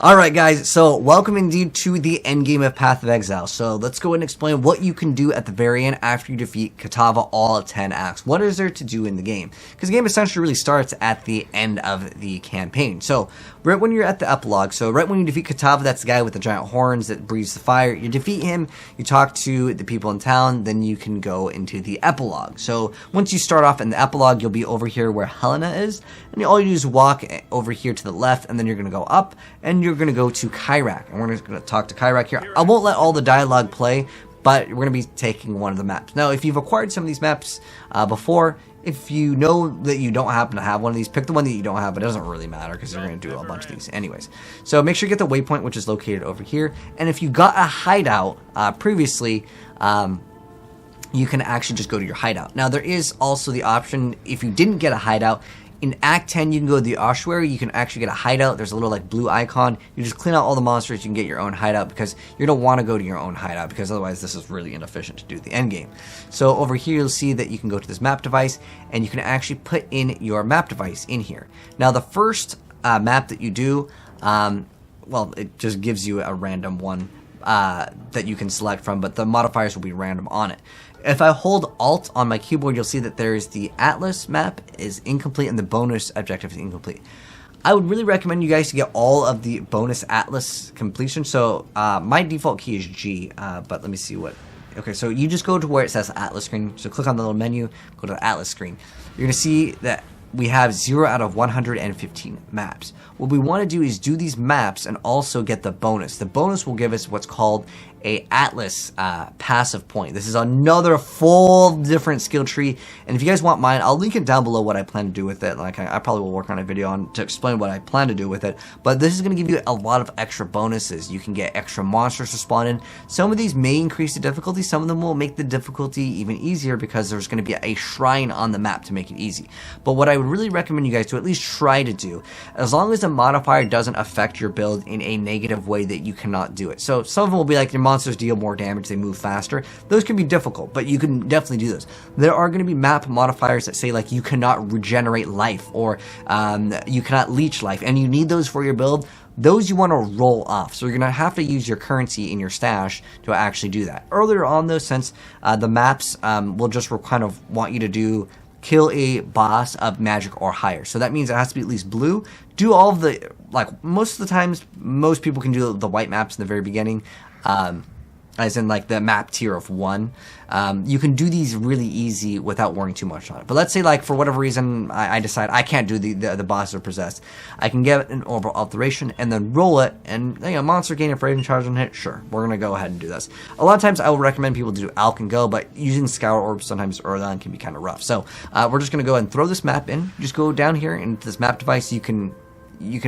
Alright guys, so welcome indeed to the endgame of Path of Exile. So let's go ahead and explain what you can do at the very end after you defeat Kitava all 10 acts. What is there to do in the game? Because the game essentially really starts at the end of the campaign. So right when you're at the epilogue, so right when you defeat Kitava, that's the guy with the giant horns that breathes the fire. You defeat him, you talk to the people in town, then you can go into the epilogue. So once you start off in the epilogue, you'll be over here where Helena is, and all you do is walk over here to the left, and then you're going to go up, and you're going to go to Kyrak, and we're just going to talk to Kyrak here. I won't let all the dialogue play, but we're going to be taking one of the maps. Now, if you've acquired some of these maps before, if you know that you don't happen to have one of these, pick the one that you don't have. It doesn't really matter because you're going to do a bunch of these anyways. So make sure you get the waypoint, which is located over here. And if you got a hideout previously, you can actually just go to your hideout. Now, there is also the option, if you didn't get a hideout, in Act 10, you can go to the ossuary, you can actually get a hideout. There's a little like blue icon. You just clean out all the monsters, you can get your own hideout because you don't want to go to your own hideout because otherwise this is really inefficient to do the end game. So over here, you'll see that you can go to this map device and you can actually put in your map device in here. Now, the first map that you do, well, it just gives you a random one that you can select from, but the modifiers will be random on it. If I hold Alt on my keyboard, you'll see that there's the Atlas map is incomplete and the bonus objective is incomplete. I would really recommend you guys to get all of the bonus Atlas completion. So my default key is G, but let me see what. Okay, so you just go to where it says Atlas screen. So click on the little menu, go to the Atlas screen. You're gonna see that we have 0 out of 115 maps. What we want to do is do these maps and also get the bonus. The bonus will give us what's called a Atlas passive point. This is another full different skill tree, and if you guys want mine, I'll link it down below what I plan to do with it. Like I probably will work on a video on to explain what I plan to do with it, but this is going to give you a lot of extra bonuses. You can get extra monsters to spawn in. Some of these may increase the difficulty, some of them will make the difficulty even easier because there's going to be a shrine on the map to make it easy. But what I would really recommend you guys to at least try to do, as long as the modifier doesn't affect your build in a negative way that you cannot do it. So some of them will be like your monsters deal more damage, they move faster. Those can be difficult, but you can definitely do those. There are going to be map modifiers that say like you cannot regenerate life or you cannot leech life, and you need those for your build. Those you want to roll off, so you're going to have to use your currency in your stash to actually do that. Earlier on though, since the maps will just kind of want you to do kill a boss of magic or higher. So that means it has to be at least blue. Do all of the, like most of the times, most people can do the white maps in the very beginning. As in like the map tier of 1. You can do these really easy without worrying too much on it. But let's say like for whatever reason I decide I can't do the boss are possessed. I can get an orbital alteration and then roll it, and you know, monster gain a phrasing charge on hit. Sure, we're gonna go ahead and do this. A lot of times I will recommend people to do Alk and Go, but using Scour Orbs sometimes early on can be kind of rough. So we're just gonna go ahead and throw this map in. Just go down here into this map device. You can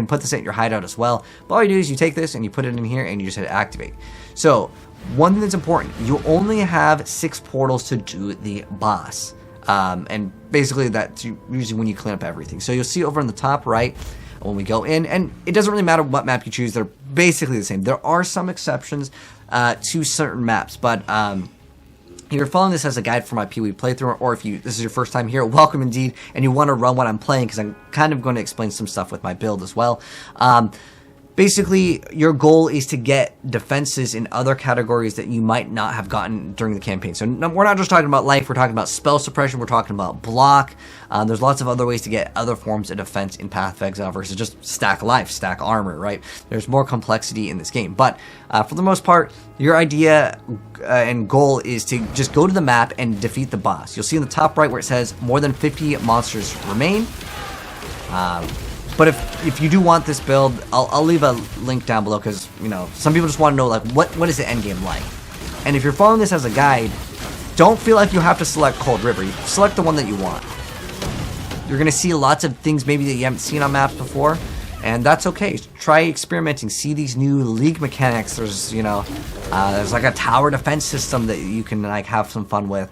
put this at your hideout as well. But all you do is you take this and you put it in here and you just hit activate. So one thing that's important, you only have 6 portals to do the boss. And basically that's usually when you clean up everything. So you'll see over on the top right when we go in, and it doesn't really matter what map you choose, they're basically the same. There are some exceptions to certain maps, but if you're following this as a guide for my PoE playthrough, or if this is your first time here, welcome indeed, and you want to run what I'm playing, because I'm kind of going to explain some stuff with my build as well. Basically, your goal is to get defenses in other categories that you might not have gotten during the campaign. So we're not just talking about life, we're talking about spell suppression, we're talking about block. There's lots of other ways to get other forms of defense in Path of Exile versus just stack life, stack armor, right? There's more complexity in this game. But for the most part, your idea and goal is to just go to the map and defeat the boss. You'll see in the top right where it says more than 50 monsters remain. But if you do want this build, I'll leave a link down below, because you know some people just want to know like what is the end game like. And if you're following this as a guide, don't feel like you have to select Cold River. You select the one that you want. You're gonna see lots of things maybe that you haven't seen on maps before, and that's okay. Try experimenting. See these new league mechanics. There's there's like a tower defense system that you can like have some fun with.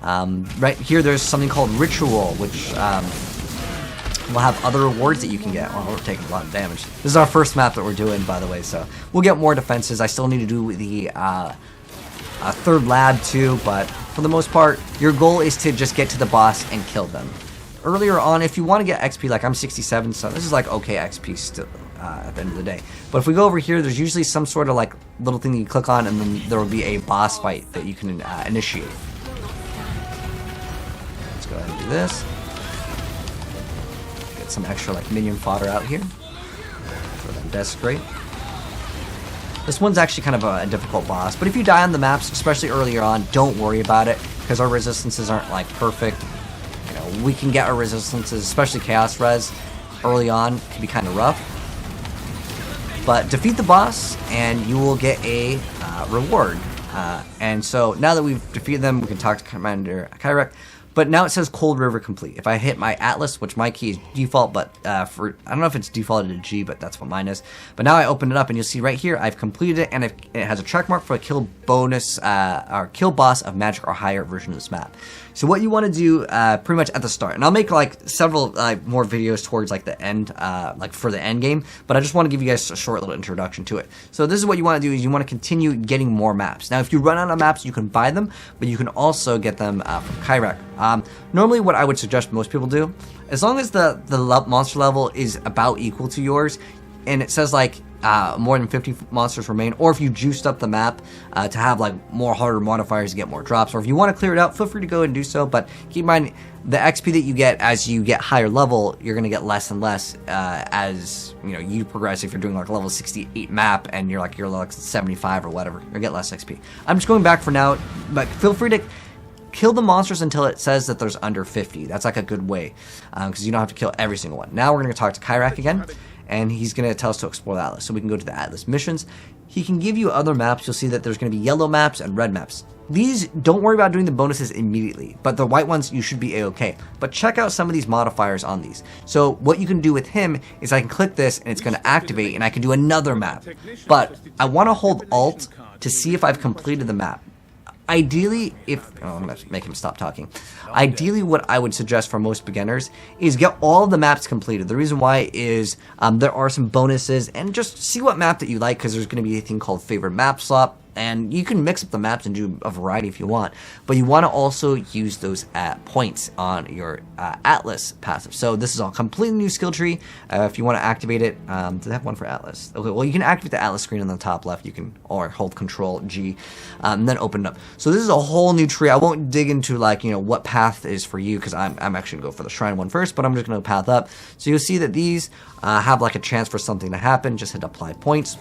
Right here, there's something called Ritual, which we'll have other rewards that you can get. Oh, we're taking a lot of damage. This is our first map that we're doing, by the way, so we'll get more defenses. I still need to do the third lab too, but for the most part, your goal is to just get to the boss and kill them. Earlier on, if you want to get XP, like I'm 67, so this is like okay XP still. at the end of the day. But if we go over here, there's usually some sort of like little thing that you click on, and then there will be a boss fight that you can initiate. Let's go ahead and do this. Get some extra like minion fodder out here. Throw that desecrate. This one's actually kind of a difficult boss, but if you die on the maps, especially earlier on, don't worry about it, because our resistances aren't like perfect. You know, we can get our resistances, especially chaos res, early on, can be kind of rough. But defeat the boss, and you will get a reward. And so now that we've defeated them, we can talk to Commander Kyrek. But now it says Cold River complete. If I hit my Atlas, which my key is default, but I don't know if it's defaulted to G, but that's what mine is. But now I open it up, and you'll see right here, I've completed it, and it has a check mark for a kill bonus, or kill boss of magic or higher version of this map. So what you want to do pretty much at the start, and I'll make like several more videos towards like the end, like for the end game, but I just want to give you guys a short little introduction to it. So this is what you want to do, is you want to continue getting more maps. Now if you run out of maps, you can buy them, but you can also get them from Kyrek. Normally what I would suggest most people do, as long as the monster level is about equal to yours, and it says like more than 50 monsters remain, or if you juiced up the map to have like more harder modifiers to get more drops, or if you want to clear it out, feel free to go and do so, but keep in mind the XP that you get as you get higher level, you're going to get less and less as you progress. If you're doing like a level 68 map and you're like 75 or whatever, you'll get less XP. I'm just going back for now, but feel free to kill the monsters until it says that there's under 50. That's like a good way, because you don't have to kill every single one. Now we're going to talk to Kyrek again, and he's going to tell us to explore the Atlas. So we can go to the Atlas missions. He can give you other maps. You'll see that there's going to be yellow maps and red maps. These, don't worry about doing the bonuses immediately, but the white ones, you should be a-okay. But check out some of these modifiers on these. So what you can do with him is I can click this, and it's going to activate, and I can do another map. But I want to hold Alt to see if I've completed the map. Ideally, I'm going to make him stop talking. Ideally, what I would suggest for most beginners is get all of the maps completed. The reason why is there are some bonuses, and just see what map that you like, because there's going to be a thing called favorite map swap. And you can mix up the maps and do a variety if you want, but you want to also use those points on your Atlas passive. So this is all completely new skill tree. If you want to activate it, do they have one for Atlas? Okay, well you can activate the Atlas screen on the top left. You can, or hold Control G, and then open it up. So this is a whole new tree. I won't dig into like what path is for you, because I'm actually going to go for the Shrine one first, but I'm just going to path up. So you'll see that these have like a chance for something to happen. Just hit apply points.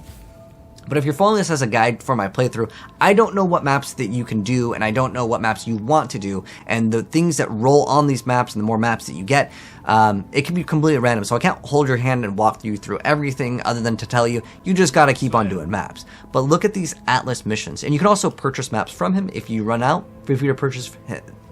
But if you're following this as a guide for my playthrough, I don't know what maps that you can do, and I don't know what maps you want to do, and the things that roll on these maps and the more maps that you get, it can be completely random, so I can't hold your hand and walk you through everything other than to tell you, you just gotta keep on doing maps. But look at these Atlas missions, and you can also purchase maps from him if you run out. Feel free to purchase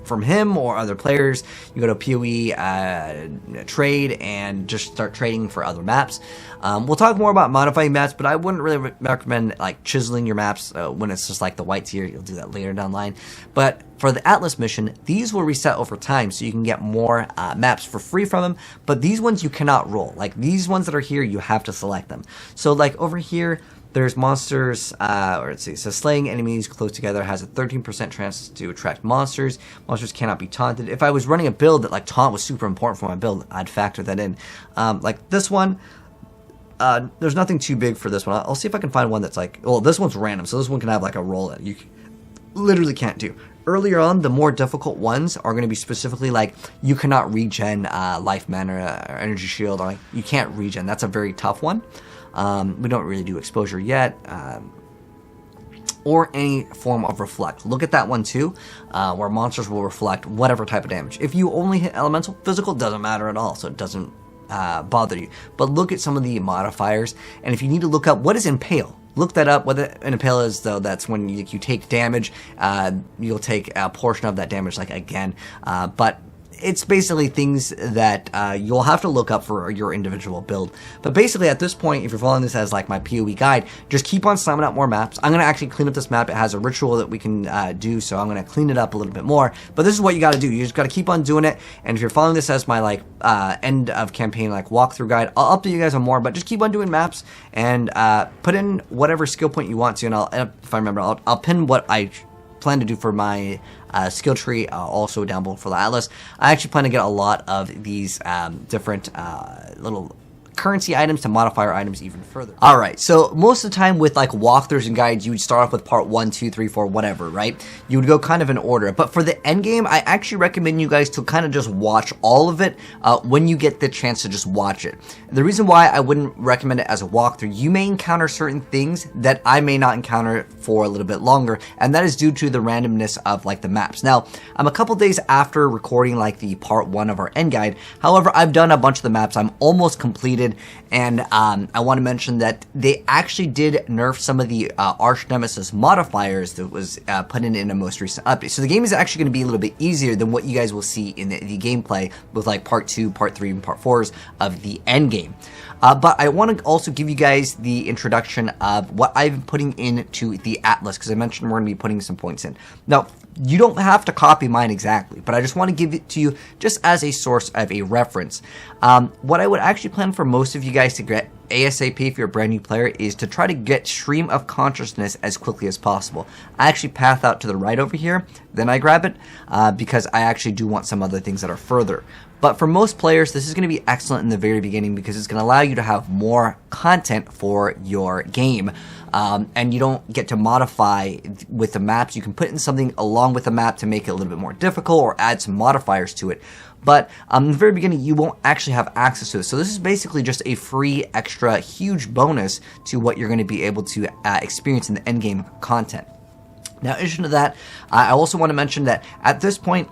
from him or other players. You go to PoE trade and just start trading for other maps. We'll talk more about modifying maps, but I wouldn't really recommend like chiseling your maps when it's just like the white tier. You'll do that later down the line. But for the Atlas mission, these will reset over time, so you can get more maps for free from them, but these ones you cannot roll. Like these ones that are here, you have to select them. So like over here, there's monsters, or let's see, so slaying enemies close together has a 13% chance to attract monsters. Monsters cannot be taunted. If I was running a build that like taunt was super important for my build, I'd factor that in. Like this one, there's nothing too big for this one. I'll see if I can find one that's like, well, this one's random, so this one can have like a roll that you literally can't do. Earlier on, the more difficult ones are going to be specifically like you cannot regen life mana or energy shield, or like you can't regen. That's a very tough one. We don't really do exposure yet, or any form of reflect. Look at that one too, where monsters will reflect whatever type of damage. If you only hit elemental, physical doesn't matter at all, so it doesn't bother you. But look at some of the modifiers, and if you need to look up what is impale, look that up. What an impale is, though, that's when you take damage, you'll take a portion of that damage, like again, but it's basically things that you'll have to look up for your individual build. But basically at this point, if you're following this as like my PoE guide, just keep on slamming out more maps. I'm going to actually clean up this map. It has a ritual that we can do, so I'm going to clean it up a little bit more. But this is what you got to do. You just got to keep on doing it. And if you're following this as my like end of campaign like walkthrough guide, I'll update you guys on more, but just keep on doing maps and put in whatever skill point you want to. And if I remember, I'll pin what I plan to do for my skill tree also down below for the Atlas. I actually plan to get a lot of these different little currency items to modify our items even further. Alright, so most of the time with like walkthroughs and guides, you would start off with part 1, 2, 3, 4, whatever, right? You would go kind of in order. But for the end game, I actually recommend you guys to kind of just watch all of it when you get the chance to just watch it. The reason why I wouldn't recommend it as a walkthrough, you may encounter certain things that I may not encounter for a little bit longer, and that is due to the randomness of like the maps. Now, I'm a couple days after recording like the part 1 of our end guide. However, I've done a bunch of the maps. I'm almost completed. And I want to mention that they actually did nerf some of the Arch Nemesis modifiers that was put in a most recent update. So the game is actually going to be a little bit easier than what you guys will see in the gameplay with like part 2, part 3, and part 4s of the end game. But I want to also give you guys the introduction of what I've been putting into the Atlas, because I mentioned we're going to be putting some points in. Now, you don't have to copy mine exactly, but I just want to give it to you just as a source of a reference. What I would actually plan for most of you guys to get ASAP if you're a brand new player is to try to get Stream of Consciousness as quickly as possible. I actually path out to the right over here, then I grab it, because I actually do want some other things that are further. But for most players, this is going to be excellent in the very beginning because it's going to allow you to have more content for your game. And you don't get to modify with the maps. You can put in something along with the map to make it a little bit more difficult or add some modifiers to it. But in the very beginning, you won't actually have access to it. So this is basically just a free, extra, huge bonus to what you're going to be able to experience in the endgame content. Now, in addition to that, I also want to mention that at this point,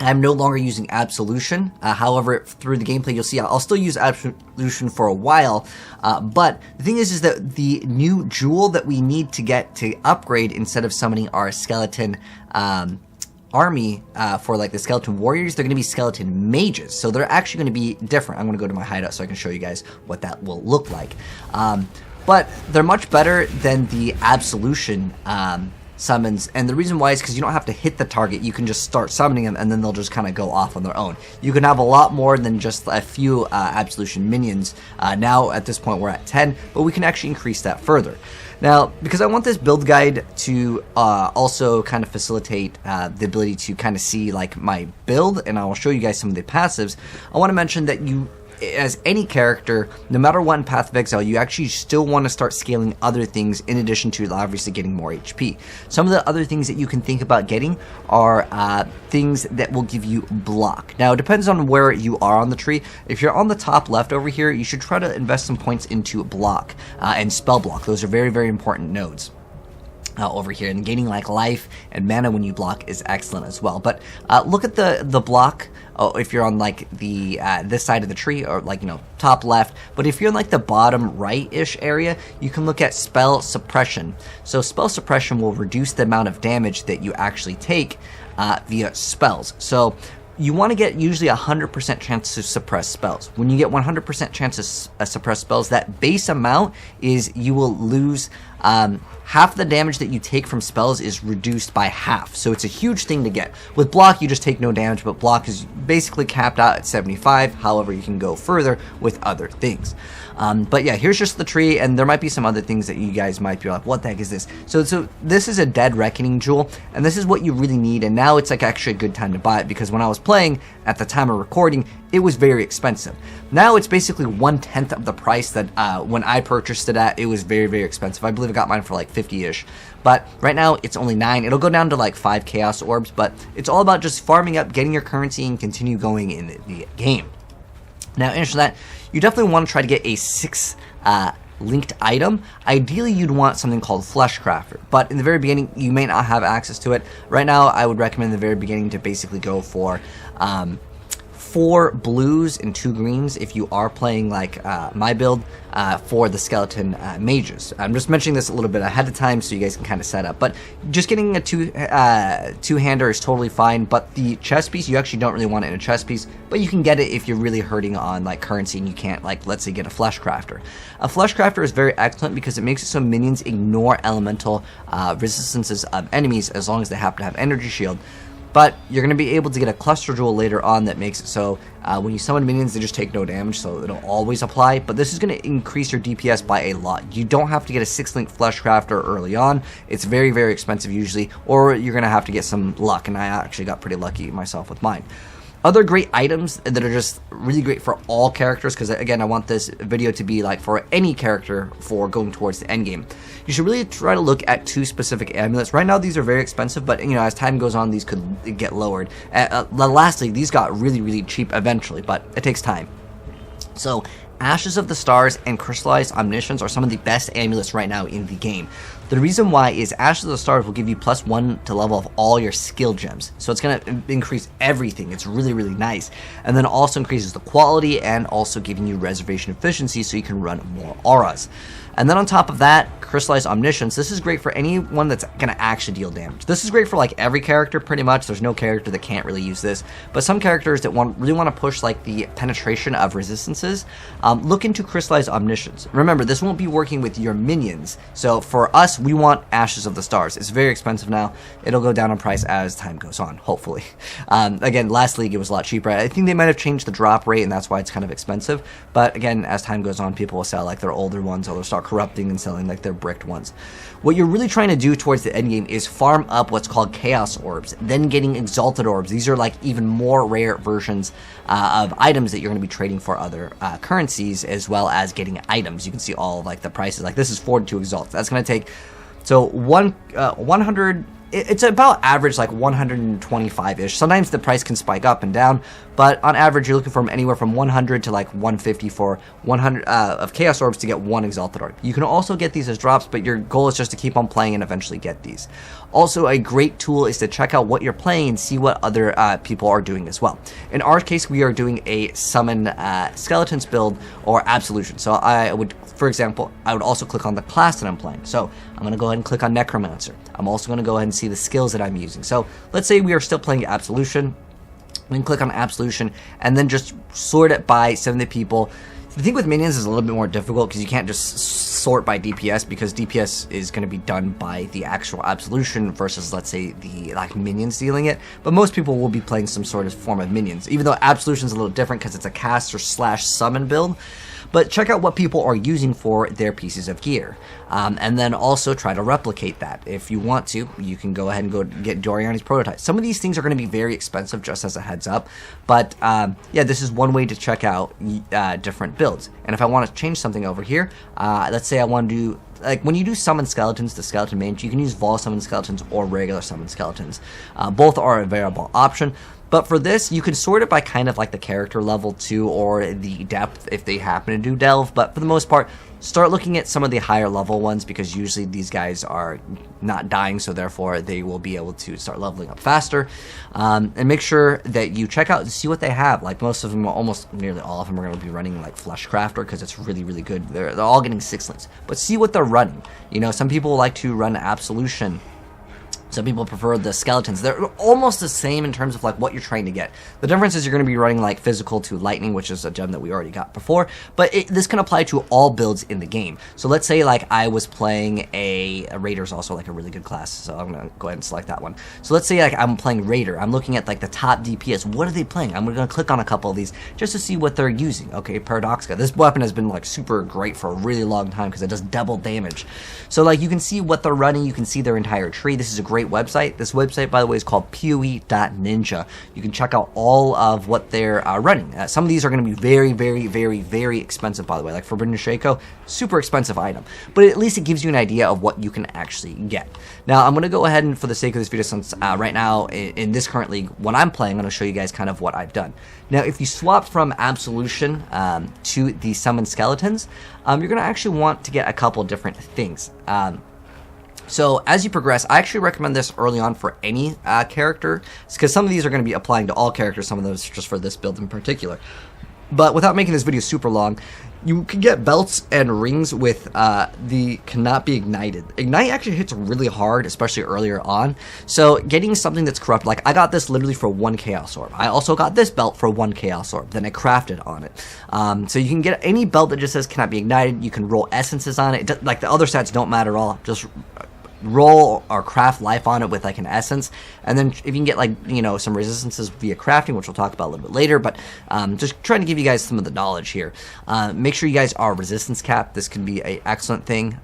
I'm no longer using Absolution. However, through the gameplay, you'll see I'll still use Absolution for a while. But the thing is that the new jewel that we need to get to upgrade instead of summoning our skeleton army for like the skeleton warriors, they're going to be skeleton mages. So they're actually going to be different. I'm going to go to my hideout so I can show you guys what that will look like. But they're much better than the Absolution summons, and the reason why is because you don't have to hit the target. You can just start summoning them and then they'll just kind of go off on their own. You can have a lot more than just a few Absolution minions. Now at this point we're at 10, but we can actually increase that further. Now, because I want this build guide to also kind of facilitate the ability to kind of see like my build, and I will show you guys some of the passives, I want to mention that you, as any character, no matter what in Path of Exile, you actually still want to start scaling other things in addition to obviously getting more HP. Some of the other things that you can think about getting are things that will give you block. Now, it depends on where you are on the tree. If you're on the top left over here, you should try to invest some points into block and spell block. Those are very, very important nodes. Over here, and gaining like life and mana when you block is excellent as well. But look at the block if you're on like the this side of the tree, or like, you know, top left. But if you're in like the bottom right-ish area, you can look at spell suppression. So spell suppression will reduce the amount of damage that you actually take via spells. So you want to get usually 100% chance to suppress spells. When you get 100% chance to suppress spells, that base amount is you will lose half the damage that you take from spells is reduced by half. So it's a huge thing to get. With block, you just take no damage, but block is basically capped out at 75. However, you can go further with other things. But yeah, here's just the tree, and there might be some other things that you guys might be like, what the heck is this? So this is a Dead Reckoning jewel, and this is what you really need, and now it's like actually a good time to buy it, because when I was playing at the time of recording, it was very expensive. Now it's basically 1/10 of the price that when I purchased it at. It was very, very expensive. I believe I got mine for like 50-ish. But right now it's only 9. It'll go down to like 5 Chaos Orbs, but it's all about just farming up, getting your currency, and continue going in the game. Now, in addition to that, you definitely want to try to get a 6 linked item. Ideally, you'd want something called Flesh Crafter, but in the very beginning, you may not have access to it. Right now, I would recommend in the very beginning to basically go for 4 blues and 2 greens if you are playing like my build for the skeleton mages. I'm just mentioning this a little bit ahead of time so you guys can kind of set up, but just getting a two-hander is totally fine. But the chest piece, you actually don't really want it in a chest piece, but you can get it if you're really hurting on like currency and you can't, like, let's say, get a Flesh Crafter. A Flesh Crafter is very excellent because it makes it so minions ignore elemental resistances of enemies as long as they happen to have energy shield. But you're going to be able to get a cluster jewel later on that makes it so when you summon minions, they just take no damage, so it'll always apply. But this is going to increase your DPS by a lot. You don't have to get a 6-link Flesh Crafter early on. It's very, very expensive usually, or you're going to have to get some luck, and I actually got pretty lucky myself with mine. Other great items that are just really great for all characters, because again, I want this video to be like for any character for going towards the end game. You should really try to look at 2 specific amulets. Right now, these are very expensive, but you know, as time goes on, these could get lowered. Lastly, these got really cheap eventually, but it takes time. So, Ashes of the Stars and Crystallized Omniscience are some of the best amulets right now in the game. The reason why is Ashes of the Stars will give you +1 to level of all your skill gems. So it's going to increase everything. It's really nice. And then also increases the quality and also giving you reservation efficiency so you can run more auras. And then on top of that, Crystallized Omniscience. This is great for anyone that's going to actually deal damage. This is great for like every character pretty much. There's no character that can't really use this. But some characters that really want to push like the penetration of resistances, look into Crystallized Omniscience. Remember, this won't be working with your minions. So for us, we want Ashes of the Stars. It's very expensive now. It'll go down in price as time goes on, hopefully. Again, last league it was a lot cheaper. I think they might have changed the drop rate, and that's why it's kind of expensive. But again, as time goes on, people will sell like their older ones, or they'll start corrupting and selling like their bricked ones. What you're really trying to do towards the end game is farm up what's called Chaos Orbs, then getting Exalted Orbs. These are like even more rare versions of items that you're going to be trading for other currencies, as well as getting items. You can see all like the prices. Like this is 42 Exalt. That's going to take 100. It's about average like 125-ish. Sometimes the price can spike up and down, but on average you're looking for anywhere from 100 to like 150 for 100 of Chaos Orbs to get 1 Exalted Orb. You can also get these as drops, but your goal is just to keep on playing and eventually get these. Also, a great tool is to check out what you're playing and see what other people are doing as well. In our case, we are doing a Summon Skeletons build or Absolution. So I would, for example, I would also click on the class that I'm playing. So I'm going to go ahead and click on Necromancer. I'm also going to go ahead and see the skills that I'm using. So let's say we are still playing Absolution. We can click on Absolution and then just sort it by 70 people. The thing with minions is a little bit more difficult because you can't just sort by DPS, because DPS is going to be done by the actual Absolution versus, let's say, the like minions dealing it. But most people will be playing some sort of form of minions, even though Absolution is a little different because it's a caster / summon build. But check out what people are using for their pieces of gear. And then also try to replicate that. If you want to, you can go ahead and go get Doriani's prototype. Some of these things are going to be very expensive, just as a heads up. But yeah, this is one way to check out different builds. And if I want to change something over here, let's say I want to do, like when you do summon skeletons, the skeleton mage, you can use vol summon skeletons or regular summon skeletons. Both are a variable option. But for this, you can sort it by kind of like the character level too, or the depth if they happen to do delve. But for the most part, start looking at some of the higher level ones, because usually these guys are not dying, so therefore they will be able to start leveling up faster. And make sure that you check out and see what they have. Like most of them, almost nearly all of them are going to be running like Fleshcrafter, because it's really good. They're all getting 6-links. But see what they're running. You know, some people like to run Absolution. Some people prefer the skeletons. They're almost the same in terms of like what you're trying to get. The difference is you're going to be running like physical to lightning, which is a gem that we already got before. But this can apply to all builds in the game. So let's say like I was playing a Raider's also like a really good class. So I'm going to go ahead and select that one. So let's say like I'm playing Raider. I'm looking at like the top DPS. What are they playing? I'm going to click on a couple of these just to see what they're using. Okay, Paradoxica. This weapon has been like super great for a really long time because it does double damage. So like you can see what they're running. You can see their entire tree. This is a great website. This website, by the way, is called POE.ninja. You can check out all of what they're running. Some of these are going to be very expensive, by the way. Like Forbidden Shaco, super expensive item. But at least it gives you an idea of what you can actually get. Now, I'm going to go ahead and, for the sake of this video, since right now in this current league, when I'm playing, I'm going to show you guys kind of what I've done. Now, if you swap from Absolution to the Summon Skeletons, you're going to actually want to get a couple different things. So as you progress, I actually recommend this early on for any character, because some of these are going to be applying to all characters, some of those just for this build in particular. But without making this video super long, you can get belts and rings with the cannot be ignited. Ignite actually hits really hard, especially earlier on. So getting something that's corrupt, like I got this literally for 1 Chaos Orb. I also got this belt for 1 Chaos Orb. Then I crafted on it. So you can get any belt that just says cannot be ignited. You can roll essences on it. Like the other stats don't matter at all. Just roll or craft life on it with like an essence, and then if you can get like, you know, some resistances via crafting, which we'll talk about a little bit later, but just trying to give you guys some of the knowledge here. Make sure you guys are resistance capped. This can be an excellent thing.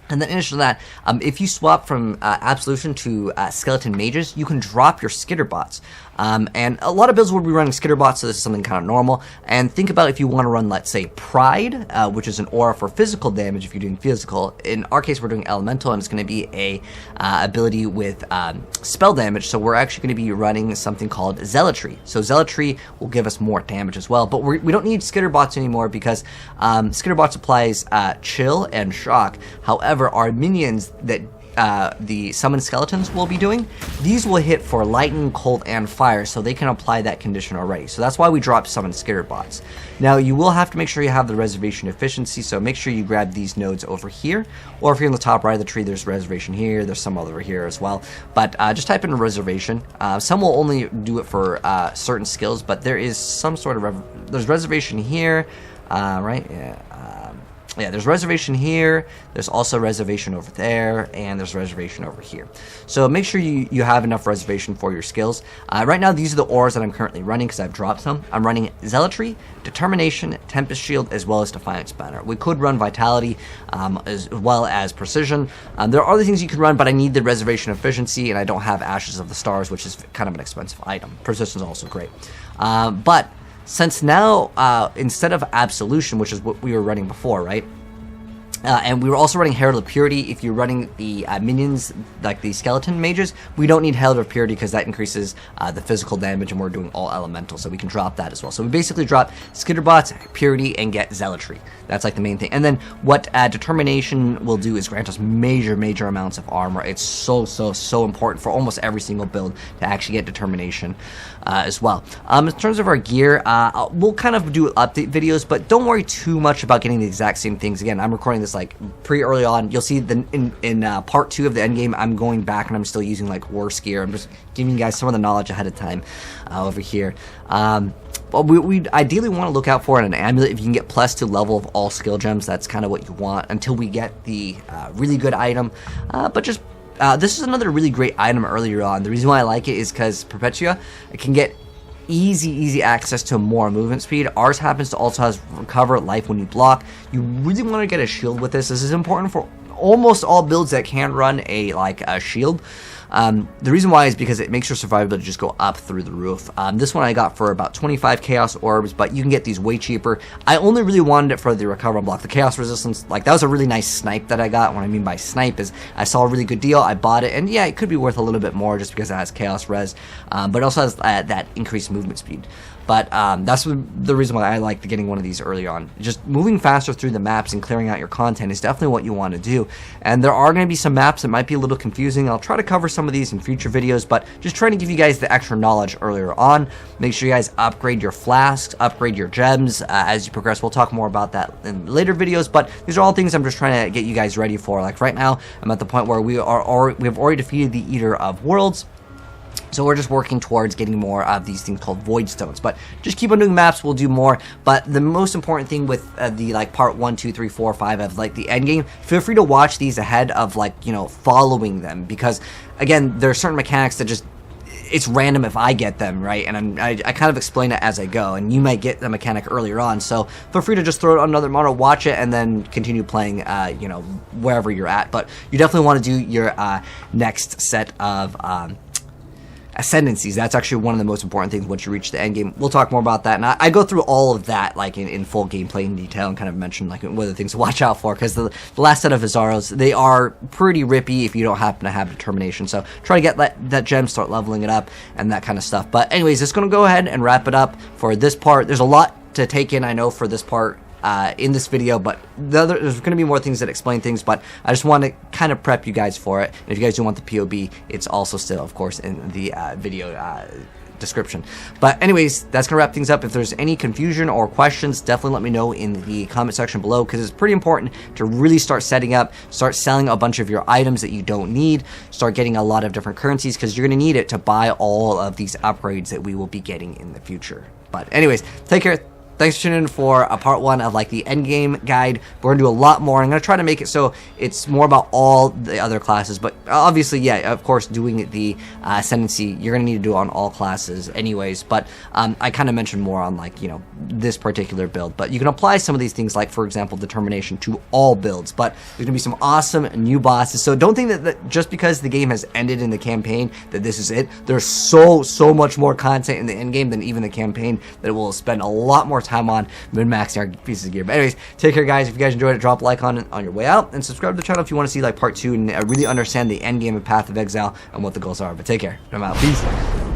And then in addition to that, if you swap from Absolution to Skeleton Mages, you can drop your Skitter bots. And a lot of builds will be running Skitter bots, so this is something kind of normal. And think about if you want to run, let's say, Pride, which is an aura for physical damage if you're doing physical. In our case, we're doing Elemental, and it's going to be a ability with spell damage, so we're actually going to be running something called Zealotry. So Zealotry will give us more damage as well, but we don't need Skitter bots anymore because Skitter bots applies Chill and Shock. However, our minions that the summoned skeletons will be doing, these will hit for lightning, cold, and fire, so they can apply that condition already. So that's why we dropped summoned Skitter bots. Now you will have to make sure you have the reservation efficiency, so make sure you grab these nodes over here, or if you're in the top right of the tree, there's reservation here, there's some over here as well. But just type in reservation. Some will only do it for certain skills, but there is some sort of there's reservation here, right? Yeah, there's reservation here, there's also reservation over there, and there's reservation over here. So make sure you have enough reservation for your skills. Right now, these are the auras that I'm currently running because I've dropped some. I'm running Zealotry, Determination, Tempest Shield, as well as Defiance Banner. We could run Vitality as well as Precision. There are other things you could run, but I need the reservation efficiency, and I don't have Ashes of the Stars, which is kind of an expensive item. Precision is also great. But since now, instead of Absolution, which is what we were running before, right? And we were also running Herald of Purity. If you're running the minions, like the skeleton mages, we don't need Herald of Purity because that increases the physical damage, and we're doing all elemental, so we can drop that as well. So we basically drop Skitterbots, Purity, and get Zealotry. That's like the main thing. And then what Determination will do is grant us major amounts of armor. It's so important for almost every single build to actually get Determination as well. In terms of our gear, we'll kind of do update videos, but don't worry too much about getting the exact same things. Again, I'm recording this like pretty early on. You'll see in part 2 of the endgame, I'm going back and I'm still using like worse gear. I'm just giving you guys some of the knowledge ahead of time over here. But we ideally want to look out for an amulet. If you can get +2 level of all skill gems, that's kind of what you want until we get the really good item. But just this is another really great item earlier on. The reason why I like it is because Perpetua can get easy access to more movement speed. Ours happens to also has recover life when you block. You really want to get a shield with this. This is important for almost all builds that can run a shield. The reason why is because it makes your survivability just go up through the roof. This one I got for about 25 Chaos Orbs, but you can get these way cheaper. I only really wanted it for the recover and block. The Chaos Resistance, like that was a really nice snipe that I got. What I mean by snipe is I saw a really good deal, I bought it, and yeah, it could be worth a little bit more just because it has Chaos Res, but it also has that increased movement speed. But that's the reason why I like getting one of these early on. Just moving faster through the maps and clearing out your content is definitely what you want to do. And there are going to be some maps that might be a little confusing. I'll try to cover some of these in future videos, but just trying to give you guys the extra knowledge earlier on. Make sure you guys upgrade your flasks, upgrade your gems as you progress. We'll talk more about that in later videos, but these are all things I'm just trying to get you guys ready for. Like right now, I'm at the point where we have already defeated the Eater of Worlds. So we're just working towards getting more of these things called Void Stones. But just keep on doing maps, we'll do more. But the most important thing with the part 1, 2, 3, 4, 5 of the end game, feel free to watch these ahead of following them. Because again, there are certain mechanics that just, it's random if I get them, right? And I kind of explain it as I go, and you might get the mechanic earlier on, so feel free to just throw it on another monitor, watch it, and then continue playing, wherever you're at. But you definitely want to do your next set of ascendancies. That's actually one of the most important things once you reach the end game. We'll talk more about that, and I go through all of that in full gameplay in detail and kind of mention what are the things to watch out for, because the last set of Vizaros, they are pretty rippy if you don't happen to have Determination. So try to get that gem, start leveling it up, and that kind of stuff. But anyways, just going to go ahead and wrap it up for this part. There's a lot to take in, I know, for this part in this video, but there's going to be more things that explain things, but I just want to kind of prep you guys for it. And if you guys do want the POB, it's also still, of course, in the video description. But anyways, that's going to wrap things up. If there's any confusion or questions, definitely let me know in the comment section below, because it's pretty important to really start setting up, start selling a bunch of your items that you don't need, start getting a lot of different currencies, because you're going to need it to buy all of these upgrades that we will be getting in the future. But anyways, take care. thanks for tuning in for a part 1 of like the endgame guide. We're gonna do a lot more. I'm gonna try to make it so it's more about all the other classes, but obviously, yeah, of course, doing the ascendancy, you're gonna need to do it on all classes anyways. But I kind of mentioned more on like, you know, this particular build, but you can apply some of these things, like for example determination, to all builds. But there's gonna be some awesome new bosses, so don't think that just because the game has ended in the campaign that this is it. There's so much more content in the end game than even the campaign that we'll spend a lot more time on min-maxing our pieces of gear. But anyways, take care guys. If you guys enjoyed it, drop a like on your way out, and subscribe to the channel if you want to see like part 2 and really understand the end game of Path of Exile and what the goals are. But take care. I'm out. Peace.